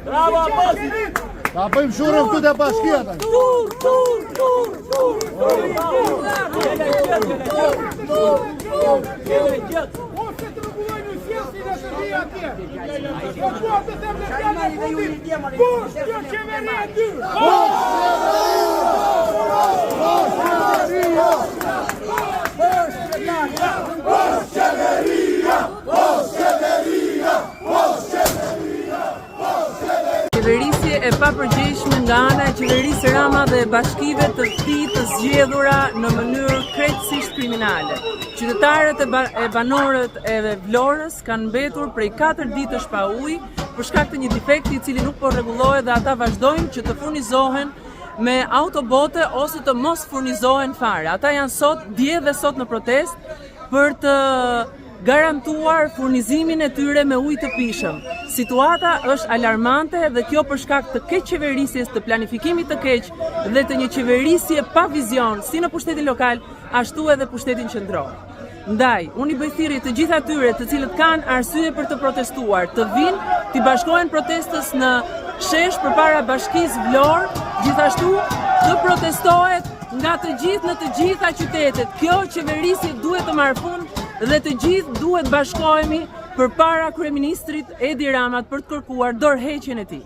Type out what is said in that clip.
Bravo, Abbasi! Ta bëjmë shurën këtu te bashkia tani. Qeverisje e papërgjegjshme nga ana e qeverisë Rama dhe bashkive të tij të zgjedhura në mënyrë krejtësisht kriminale. Qytetarët e banorët e Vlorës kanë mbetur prej 4 ditësh pa ujë për shkak të një defekti i cili nuk po rregullohet dhe ata vazhdojnë që të furnizohen me autobote ose të mos furnizohen fare. Ata janë sot, dje dhe sot në protestë për të garantuar furnizimin e tyre me ujë të pishëm. Situata është alarmante dhe kjo për shkak të keq qeverisjes, të planifikimit të keq dhe të një qeverisje pa vizion si në pushtetin lokal, ashtu edhe pushtetin qendror. Ndaj, unë i bëj thirrje të gjithë atyre të cilët kanë arsye për të protestuar, të vinë, të bashkohen protestës në shesh përpara bashkisë Vlorë, gjithashtu të protestohet nga të gjithë në të gjitha qytetet. Kjo qeverisje duhet të marrë fund dhe të gjithë duhet bashkohemi përpara kryeministrit Edi Ramat për të kërkuar dorëheqjen e tij.